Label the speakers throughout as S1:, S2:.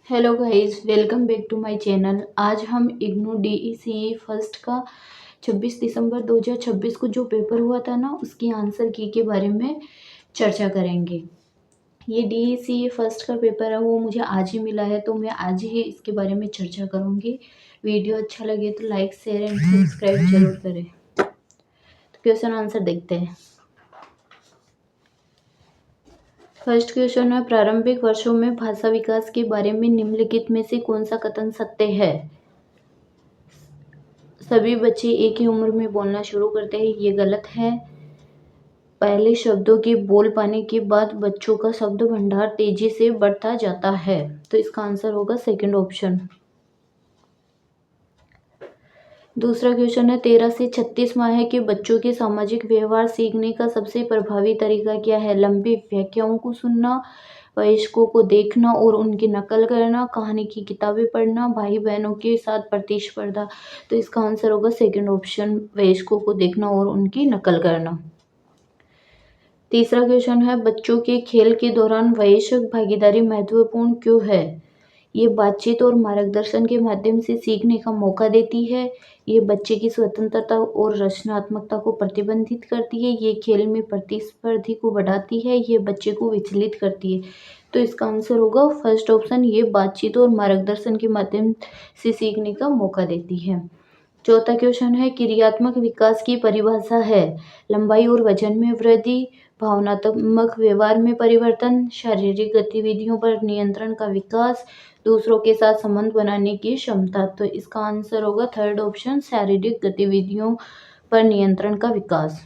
S1: Hello guys, welcome back to my channel. आज हम IGNOU DECE first का 26 दिसंबर 2026 को जो पेपर हुआ था ना, उसकी आंसर की के बारे में चर्चा करेंगे। ये डीईसीई फर्स्ट का पेपर है, वो मुझे आज ही मिला है, तो मैं आज ही इसके बारे में चर्चा करूंगी। वीडियो अच्छा लगे तो लाइक शेयर एंड सब्सक्राइब जरूर करें। तो क्वेश्चन आंसर देखते हैं। फर्स्ट क्वेश्चन है, प्रारंभिक वर्षों में भाषा विकास के बारे में निम्नलिखित में से कौन सा कथन सत्य है? सभी बच्चे एक ही उम्र में बोलना शुरू करते हैं, ये गलत है। पहले शब्दों के बोल पाने के बाद बच्चों का शब्द भंडार तेजी से बढ़ता जाता है, तो इसका आंसर होगा सेकंड ऑप्शन। दूसरा क्वेश्चन है, 13 से 36 माह के बच्चों के सामाजिक व्यवहार सीखने का सबसे प्रभावी तरीका क्या है? लंबी व्याख्याओं को सुनना, वयस्कों को देखना और उनकी नकल करना, कहानी की किताबें पढ़ना, भाई बहनों के साथ प्रतिस्पर्धा। तो इसका आंसर होगा सेकंड ऑप्शन, वयस्कों को देखना और उनकी नकल करना। तीसरा क्वेश्चन है, बच्चों के खेल के दौरान वयस्क भागीदारी महत्वपूर्ण क्यों है? ये बातचीत और मार्गदर्शन के माध्यम से सीखने का मौका देती है। ये बच्चे की स्वतंत्रता और रचनात्मकता को प्रतिबंधित करती है। ये खेल में प्रतिस्पर्धी को बढ़ाती है। ये बच्चे को विचलित करती है। तो इसका आंसर होगा फर्स्ट ऑप्शन, ये बातचीत और मार्गदर्शन के माध्यम से सीखने का मौका देती है। चौथा क्वेश्चन है, क्रियात्मक विकास की परिभाषा है? लंबाई और वजन में वृद्धि, भावनात्मक व्यवहार में परिवर्तन, शारीरिक गतिविधियों पर नियंत्रण का विकास, दूसरों के साथ संबंध बनाने की क्षमता। तो इसका आंसर होगा थर्ड ऑप्शन, शारीरिक गतिविधियों पर नियंत्रण का विकास।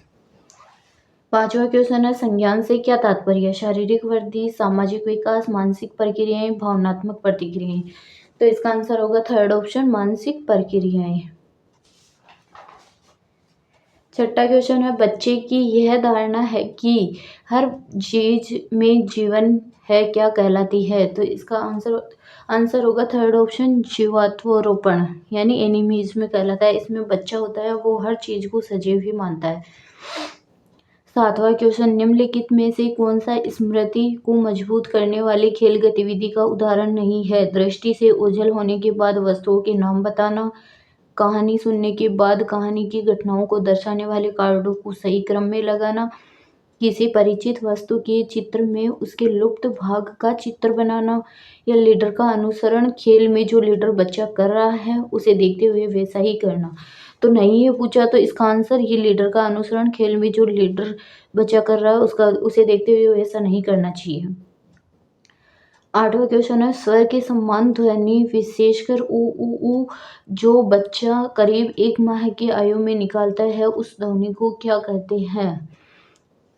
S1: पांचवा क्वेश्चन है, संज्ञान से क्या तात्पर्य? शारीरिक वृद्धि, सामाजिक विकास, मानसिक प्रक्रियाएं, भावनात्मक प्रतिक्रियाएं। तो इसका आंसर होगा थर्ड ऑप्शन, मानसिक प्रक्रियाएं। छठा क्वेश्चन है, बच्चे की यह धारणा है कि हर चीज में जीवन है, क्या कहलाती है? तो इसका आंसर होगा थर्ड ऑप्शन, जीवात्मरोपण, यानी एनिमिज्म कहलाता है। इसमें बच्चा होता है वो हर चीज को सजीव ही मानता है। सातवां क्वेश्चन, निम्नलिखित में से कौन सा स्मृति को मजबूत करने वाली खेल गतिविधि का उदाहरण नहीं है? दृष्टि से ओझल होने के बाद वस्तुओं के नाम बताना, कहानी सुनने के बाद कहानी की घटनाओं को दर्शाने वाले कार्डों को सही क्रम में लगाना, किसी परिचित वस्तु के चित्र में उसके लुप्त भाग का चित्र बनाना, या लीडर का अनुसरण, खेल में जो लीडर बच्चा कर रहा है उसे देखते हुए वैसा ही करना। तो नहीं है पूछा, तो इसका आंसर ये लीडर का अनुसरण, खेल में जो लीडर बच्चा कर रहा है उसका उसे देखते हुए वैसा नहीं करना चाहिए। आठवां क्वेश्चन है, स्वर के समान ध्वनि विशेषकर ऊ ऊ ऊ जो बच्चा करीब 1 माह की आयु में निकालता है, उस ध्वनि को क्या कहते हैं?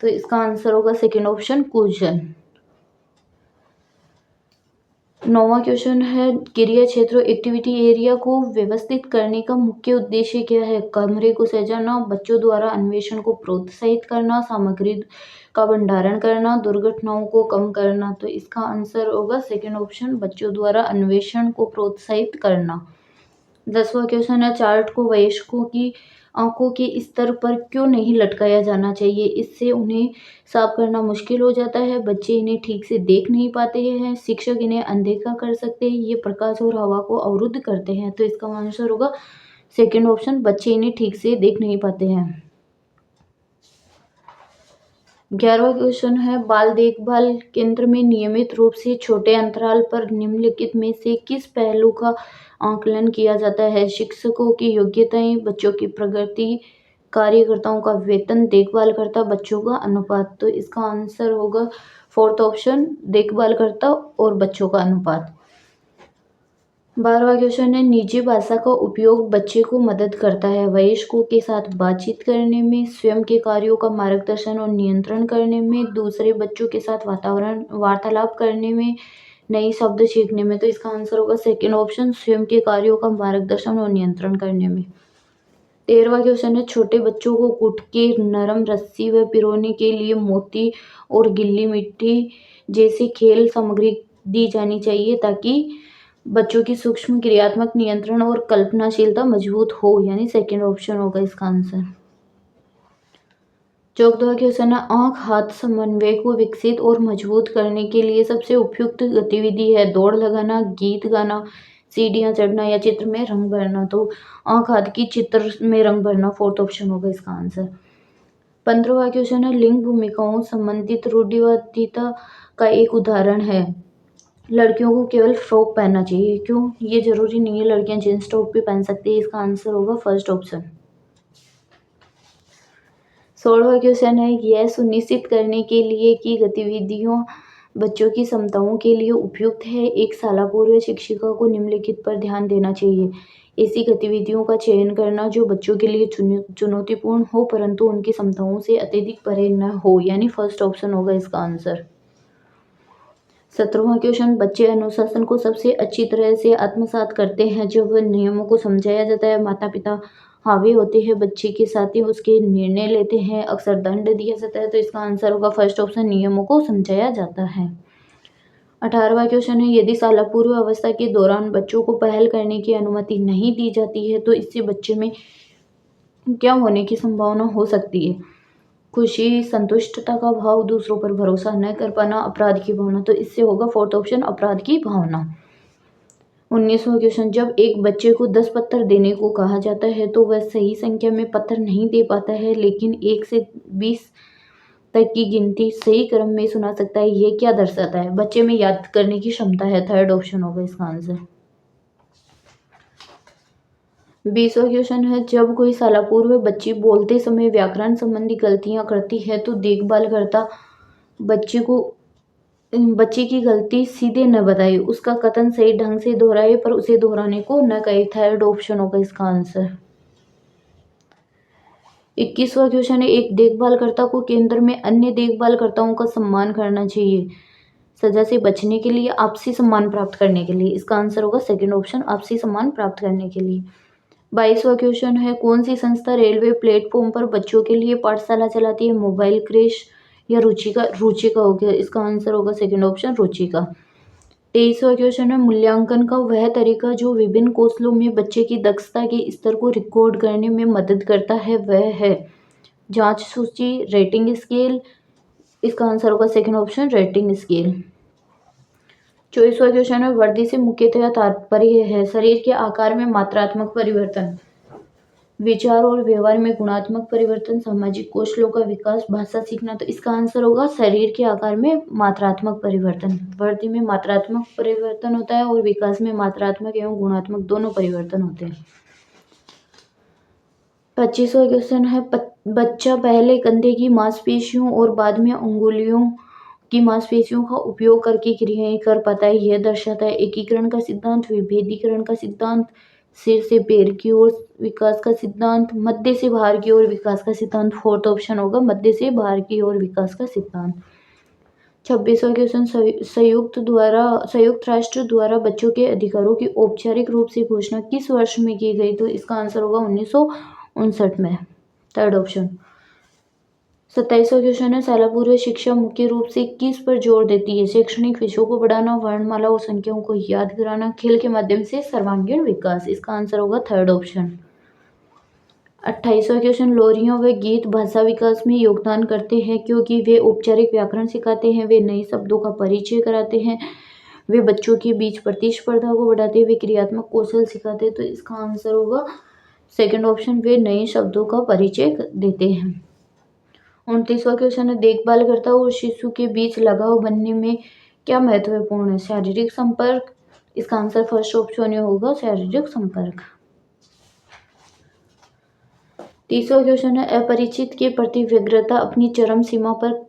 S1: तो इसका आंसर होगा सेकेंड ऑप्शन, कूजन। नौवां क्वेश्चन है, क्रिया क्षेत्र एक्टिविटी एरिया को व्यवस्थित करने का मुख्य उद्देश्य क्या है? कमरे को सजाना, बच्चों द्वारा अन्वेषण को प्रोत्साहित करना, सामग्री का भंडारण करना, दुर्घटनाओं को कम करना। तो इसका आंसर होगा सेकेंड ऑप्शन, बच्चों द्वारा अन्वेषण को प्रोत्साहित करना। 10वां क्वेश्चन है, चार्ट को वयस्कों की आंखों के स्तर पर क्यों नहीं लटकाया जाना चाहिए? इससे उन्हें साफ करना मुश्किल हो जाता है, बच्चे इन्हें ठीक से देख नहीं पाते हैं, शिक्षक इन्हें अनदेखा कर सकते हैं, ये प्रकाश और हवा को अवरुद्ध करते हैं। तो इसका आंसर होगा सेकेंड ऑप्शन, बच्चे इन्हें ठीक से देख नहीं पाते हैं। 11वां क्वेश्चन है, बाल देखभाल केंद्र में नियमित रूप से छोटे अंतराल पर निम्नलिखित में से किस पहलू का आकलन किया जाता है? शिक्षकों की योग्यताएं, बच्चों की प्रगति, कार्यकर्ताओं का वेतन, देखभालकर्ता बच्चों का अनुपात। तो इसका आंसर होगा फोर्थ ऑप्शन, देखभालकर्ता और बच्चों का अनुपात। 12वां क्वेश्चन है, निजी भाषा का उपयोग बच्चे को मदद करता है वयस्कों के साथ बातचीत करने में, स्वयं के कार्यों का मार्गदर्शन और नियंत्रण करने में, दूसरे बच्चों के साथ वार्तालाप करने में, नई शब्द सीखने में। तो इसका आंसर होगा सेकेंड ऑप्शन, स्वयं के कार्यों का मार्गदर्शन और नियंत्रण करने में। 13वां क्वेश्चन है, छोटे बच्चों को कूट के नरम रस्सी व पिरोने के लिए मोती और गिल्ली मिट्टी जैसी खेल सामग्री दी जानी चाहिए ताकि बच्चों की सूक्ष्म क्रियात्मक नियंत्रण और कल्पनाशीलता मजबूत हो, यानी सेकेंड ऑप्शन होगा इसका आंसर। 14वां क्वेश्चन है आंख हाथ समन्वय को विकसित और मजबूत करने के लिए सबसे उपयुक्त गतिविधि है दौड़ लगाना, गीत गाना, सीढ़ियां चढ़ना या चित्र में रंग भरना। तो आंख हाथ की चित्र में रंग भरना फोर्थ ऑप्शन होगा इसका आंसर। 15वां क्वेश्चन है लिंग भूमिकाओं संबंधित रूढ़िवादिता का एक उदाहरण है। लड़कियों को केवल फ्रॉक पहनना चाहिए, क्यों? ये जरूरी नहीं है, लड़कियां जींस टॉप भी पहन सकती है। इसका आंसर होगा फर्स्ट ऑप्शन। 16वां क्वेश्चन है यह सुनिश्चित करने के लिए कि गतिविधियों बच्चों की क्षमताओं के लिए उपयुक्त है, एक शालापूर्व शिक्षिका को निम्नलिखित पर ध्यान देना चाहिए। ऐसी गतिविधियों का चयन करना जो बच्चों के लिए चुनौतीपूर्ण हो परंतु उनकी क्षमताओं से अत्यधिक परे न हो, यानी फर्स्ट ऑप्शन होगा इसका आंसर। 17वां क्वेश्चन बच्चे अनुशासन को सबसे अच्छी तरह से आत्मसात करते हैं जब नियमों को समझाया जाता है, माता पिता हावी होते हैं बच्चे के साथ ही उसके निर्णय लेते हैं, अक्सर दंड दिया जाता है। तो इसका आंसर होगा फर्स्ट ऑप्शन, नियमों को समझाया जाता है। 18वां क्वेश्चन है यदि शालापूर्व अवस्था के दौरान बच्चों को पहल करने की अनुमति नहीं दी जाती है तो इससे बच्चे में क्या होने की संभावना हो सकती है? खुशी, संतुष्टता का भाव, दूसरों पर भरोसा न कर पाना, अपराध की भावना। तो इससे होगा फोर्थ ऑप्शन, अपराध की भावना। 19वां क्वेश्चन जब एक बच्चे को 10 पत्थर देने को कहा जाता है तो वह सही संख्या में पत्थर नहीं दे पाता है लेकिन 1 से 20 तक की गिनती सही क्रम में सुना सकता है, ये क्या दर्शाता है? बच्चे में याद करने की क्षमता है, थर्ड ऑप्शन होगा इसका आंसर। 20वां क्वेश्चन है जब कोई शालापूर्व बच्ची बोलते समय व्याकरण संबंधी गलतियां करती है तो देखभाल करता बच्चे की गलती सीधे न बताए, उसका कथन सही ढंग से दोहराए पर उसे दोहराने को न कहे, थर्ड ऑप्शन होगा इसका आंसर। 21वां क्वेश्चन है एक देखभालकर्ता को केंद्र में अन्य देखभालकर्ताओं का सम्मान करना चाहिए, सजा से बचने के लिए, आपसी सम्मान प्राप्त करने के लिए। इसका आंसर होगा सेकंड ऑप्शन, आपसी सम्मान प्राप्त करने के लिए। 22वां क्वेश्चन है कौन सी संस्था रेलवे प्लेटफॉर्म पर बच्चों के लिए पाठशाला चलाती है, मोबाइल क्रेश या रुचिका हो गया। इसका आंसर होगा सेकंड ऑप्शन, रुचिका। 23वां क्वेश्चन है मूल्यांकन का वह तरीका जो विभिन्न कौशलों में बच्चे की दक्षता के स्तर को रिकॉर्ड करने में मदद करता है, वह है जांच सूची, रेटिंग स्केल। इसका आंसर होगा सेकंड ऑप्शन, रेटिंग स्केल। 24वां क्वेश्चन है वर्दी से मुख्यतः तात्पर्य है शरीर के आकार में मात्रात्मक परिवर्तन, विचार और व्यवहार में गुणात्मक परिवर्तन, सामाजिक कौशलों का विकास, भाषा सीखना। तो इसका आंसर होगा शरीर के आकार में मात्रात्मक परिवर्तन। वृद्धि में मात्रात्मक परिवर्तन होता है और विकास में मात्रात्मक एवं गुणात्मक दोनों परिवर्तन होते हैं। 25वां क्वेश्चन है बच्चा पहले कंधे की मांसपेशियों और बाद में अंगुलियों की मांसपेशियों का उपयोग करके क्रियाएं कर पाता है, यह दर्शाता है एकीकरण का सिद्धांत, विभेदीकरण का सिद्धांत, सिर से पैर की ओर विकास का सिद्धांत, मध्य से बाहर की ओर विकास का सिद्धांत। फोर्थ ऑप्शन होगा मध्य से बाहर की ओर विकास का सिद्धांत। 26वां क्वेश्चन संयुक्त राष्ट्र द्वारा बच्चों के अधिकारों की औपचारिक रूप से घोषणा किस वर्ष में की गई? तो इसका आंसर होगा 1959 में, थर्ड ऑप्शन। 27वां क्वेश्चन है शालापूर्व शिक्षा मुख्य रूप से किस पर जोर देती है? शैक्षणिक विषयों को बढ़ाना, वर्णमाला और संख्याओं को याद कराना, खेल के माध्यम से सर्वांगीण विकास। इसका आंसर होगा थर्ड ऑप्शन। 28वां क्वेश्चन लोरियां व गीत भाषा विकास में योगदान करते हैं क्योंकि वे औपचारिक व्याकरण सिखाते हैं, वे नए शब्दों का परिचय कराते हैं, वे बच्चों के बीच प्रतिस्पर्धा को बढ़ाते हैं, वे क्रियात्मक कौशल सिखाते हैं। तो इसका आंसर होगा सेकंड ऑप्शन, वे नए शब्दों का परिचय देते हैं। 29वां क्वेश्चन है देखभालकर्ता और शिशु के बीच लगाव बनने में क्या महत्वपूर्ण है? शारीरिक संपर्क। इसका आंसर फर्स्ट ऑप्शन होगा, शारीरिक संपर्क। 30वां क्वेश्चन है अपरिचित के प्रति व्यग्रता अपनी चरम सीमा पर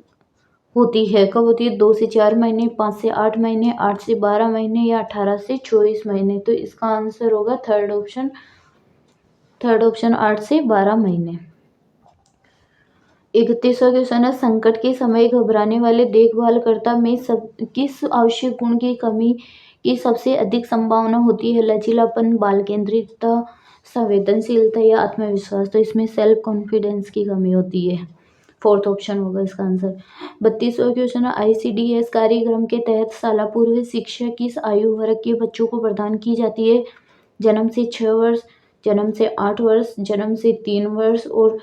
S1: होती है, कब होती है? 2 से 4 महीने, 5 से 8 महीने, 8 से 12 महीने या 18 से 24 महीने। तो इसका आंसर होगा थर्ड ऑप्शन 8 से 12 महीने। 31वां क्वेश्चन है संकट के समय घबराने वाले देखभालकर्ता में किस आवश्यक गुण की कमी की सबसे अधिक संभावना होती है? लचीलापन, बाल केंद्रितता, संवेदनशीलता या आत्मविश्वास। तो इसमें सेल्फ कॉन्फिडेंस की कमी होती है, फोर्थ ऑप्शन होगा इसका आंसर। 32वां क्वेश्चन है ICDS कार्यक्रम के तहत शालापूर्व शिक्षा किस आयु वर्ग के बच्चों को प्रदान की जाती है? जन्म से 6 वर्ष, जन्म से 8 वर्ष, जन्म से 3 वर्ष और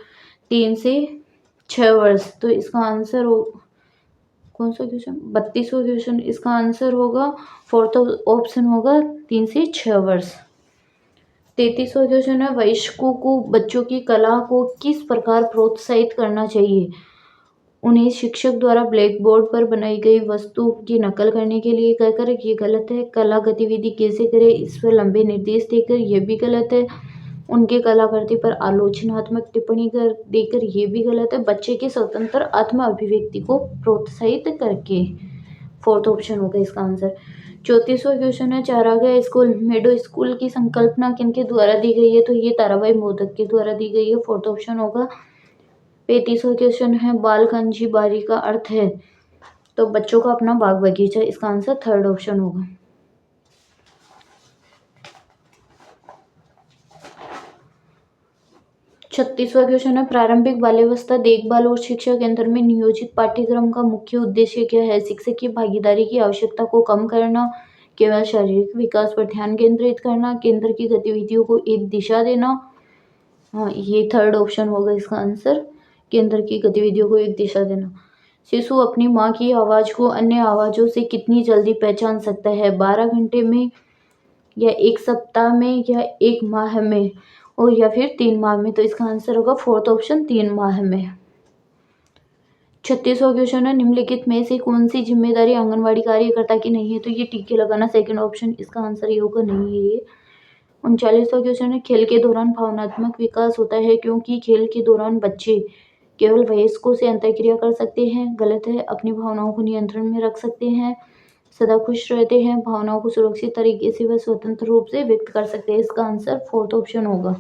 S1: 3 से 6 वर्ष। तो इसका आंसर हो कौन सा क्वेश्चन, 32वां क्वेश्चन, इसका आंसर होगा फोर्थ ऑप्शन होगा 3 से 6 वर्ष। 33वां क्वेश्चन है, वयस्कों को बच्चों की कला को किस प्रकार प्रोत्साहित करना चाहिए। उन्हें शिक्षक द्वारा ब्लैक बोर्ड पर बनाई गई वस्तु की नकल करने के लिए कहकर, ये गलत है। कला गतिविधि कैसे करें, इस पर लंबे निर्देश देकर, यह भी गलत है। उनके कलाकृति पर आलोचनात्मक टिप्पणी कर देकर, ये भी गलत है। बच्चे के स्वतंत्र आत्म अभिव्यक्ति को प्रोत्साहित करके, फोर्थ ऑप्शन होगा इसका आंसर। 34वां क्वेश्चन है, चारागाह स्कूल मेडो स्कूल की संकल्पना किनके द्वारा दी गई है। तो ये ताराबाई मोदक के द्वारा दी गई है, फोर्थ ऑप्शन होगा। 35वां क्वेश्चन है, बालकांजी बारी का अर्थ है। तो बच्चों का अपना बाग बगीचा, इसका आंसर थर्ड ऑप्शन होगा। 36वां क्वेश्चन है, प्रारंभिक बाल्यावस्था देखभाल और शिक्षा केंद्र में नियोजित पाठ्यक्रम का मुख्य उद्देश्य क्या है। शिक्षक की भागीदारी की आवश्यकता को कम करना, केवल शारीरिक विकास पर ध्यान केंद्रित करना, केंद्र की गतिविधियों को एक दिशा देना। हाँ, ये थर्ड ऑप्शन होगा इसका आंसर, केंद्र की गतिविधियों को एक दिशा देना। शिशु अपनी माँ की आवाज़ को अन्य आवाज़ों से कितनी जल्दी पहचान सकता है। 12 घंटे में, या 1 सप्ताह में, या 1 माह में, और या फिर 3 माह में। तो इसका आंसर होगा फोर्थ ऑप्शन, 3 माह में। 36वां क्वेश्चन है, निम्नलिखित में से कौन सी जिम्मेदारी आंगनवाड़ी कार्यकर्ता की नहीं है। तो ये टीके लगाना, सेकंड ऑप्शन, इसका आंसर ये होगा, नहीं है ये। 39वां क्वेश्चन है, खेल के दौरान भावनात्मक विकास होता है क्योंकि खेल के दौरान बच्चे केवल वयस्कों से अंतःक्रिया कर सकते हैं। गलत है। अपनी भावनाओं को नियंत्रण में रख सकते हैं, सदा खुश रहते हैं, भावनाओं को सुरक्षित तरीके से व स्वतंत्र रूप से व्यक्त कर सकते हैं। इसका आंसर फोर्थ ऑप्शन होगा।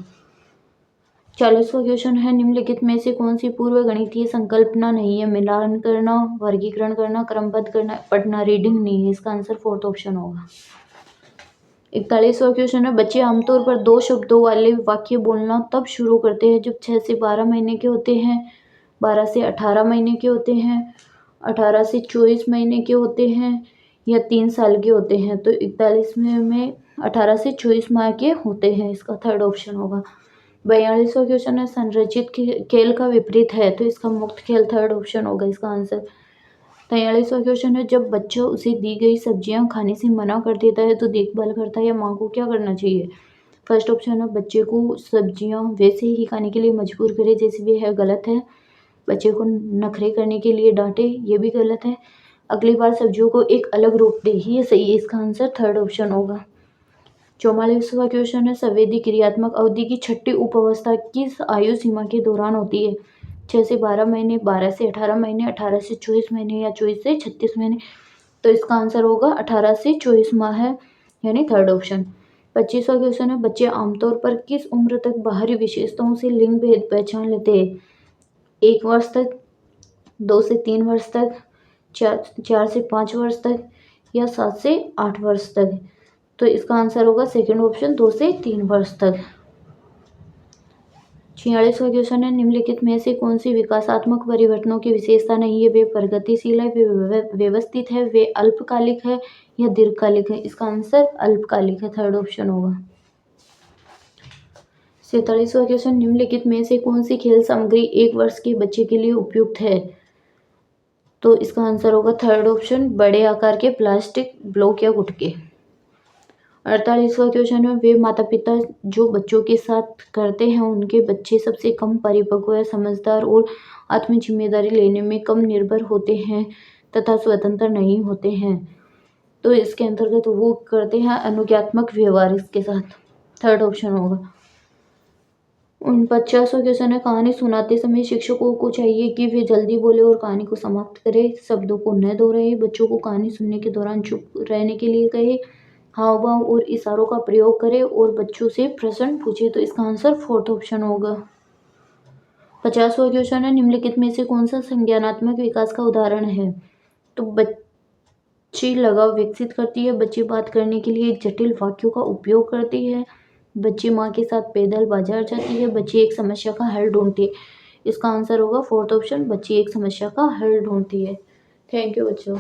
S1: 40वां क्वेश्चन है, निम्नलिखित में से कौन सी पूर्व गणितीय संकल्पना नहीं है। मिलान करना, वर्गीकरण करना, क्रमबद्ध करना, पढ़ना, रीडिंग नहीं है। इसका आंसर फोर्थ ऑप्शन होगा। 41वां क्वेश्चन है, बच्चे आमतौर पर 2 शब्दों वाले वाक्य बोलना तब शुरू करते हैं जब 6 से 12 महीने के होते हैं, 12 से 18 महीने के होते हैं, 18 से 24 महीने के होते हैं, या 3 साल के होते हैं। तो 41 में 18 से 24 माह के होते हैं, इसका थर्ड ऑप्शन होगा। 42वां क्वेश्चन है, संरचित खेल का विपरीत है। तो इसका मुक्त खेल, थर्ड ऑप्शन होगा इसका आंसर। 43वां क्वेश्चन है, जब बच्चा उसे दी गई सब्जियां खाने से मना कर देता है तो देखभाल करता है या माँ को क्या करना चाहिए। फर्स्ट ऑप्शन है, बच्चे को सब्जियां वैसे ही खाने के लिए मजबूर करे जैसे भी है, गलत है। बच्चे को नखरे करने के लिए डांटे, ये भी गलत है। अगली बार सब्जियों को एक अलग रूप दे, ये सही है। इसका आंसर थर्ड ऑप्शन होगा। 44वां क्वेश्चन है, संवेदी क्रियात्मक अवधि की छठी उपावस्था किस आयु सीमा के दौरान होती है। 6 से 12 महीने, 12 से 18 महीने, 18 से 24 महीने, या 24 से 36 महीने। तो इसका आंसर होगा 18 से 24 माह है, यानी थर्ड ऑप्शन। 25वां क्वेश्चन है, बच्चे आमतौर पर किस उम्र तक बाहरी विशेषताओं से लिंग भेद पहचान लेते हैं। 1 वर्ष तक, 2 से 3 वर्ष तक, 4 से 5 वर्ष तक, या 7 से 8 वर्ष तक। तो इसका आंसर होगा सेकंड ऑप्शन, 2 से 3 वर्ष तक। 46वां क्वेश्चन है, निम्नलिखित में से कौन सी विकासात्मक परिवर्तनों की विशेषता नहीं है। वे प्रगतिशील है, वे व्यवस्थित है, वे अल्पकालिक है, या दीर्घकालिक है। इसका आंसर अल्पकालिक है, थर्ड ऑप्शन होगा। 47वां क्वेश्चन, निम्नलिखित में से कौन सी खेल सामग्री 1 वर्ष के बच्चे के लिए उपयुक्त है। तो इसका आंसर होगा थर्ड ऑप्शन, बड़े आकार के प्लास्टिक ब्लॉक या गुटके। 48वां क्वेश्चन है, वे माता पिता जो बच्चों के साथ करते हैं उनके बच्चे सबसे कम परिपक्व या समझदार और आत्म जिम्मेदारी लेने में कम निर्भर होते हैं तथा स्वतंत्र नहीं होते हैं। तो इसके अंतर्गत वो करते हैं अनुज्ञात्मक व्यवहार इसके साथ, थर्ड ऑप्शन होगा। 49वां क्वेश्चन है, कहानी सुनाते समय शिक्षकों को चाहिए कि वे जल्दी बोले और कहानी को समाप्त करें, शब्दों को न दोहराए, बच्चों को कहानी सुनने के दौरान चुप रहने के लिए कहे, हाव भाव और इशारों का प्रयोग करे, और बच्चों से प्रश्न पूछे। तो इसका आंसर फोर्थ ऑप्शन होगा। 50वां क्वेश्चन है, निम्नलिखित में से कौन सा संज्ञानात्मक विकास का उदाहरण है। तो बच्ची लगाव विकसित करती है, बच्ची बात करने के लिए जटिल वाक्यों का उपयोग करती है, बच्ची माँ के साथ पैदल बाजार जाती है, बच्ची एक समस्या का हल ढूंढती है। इसका आंसर होगा फोर्थ ऑप्शन, बच्ची एक समस्या का हल ढूंढती है। थैंक यू बच्चों।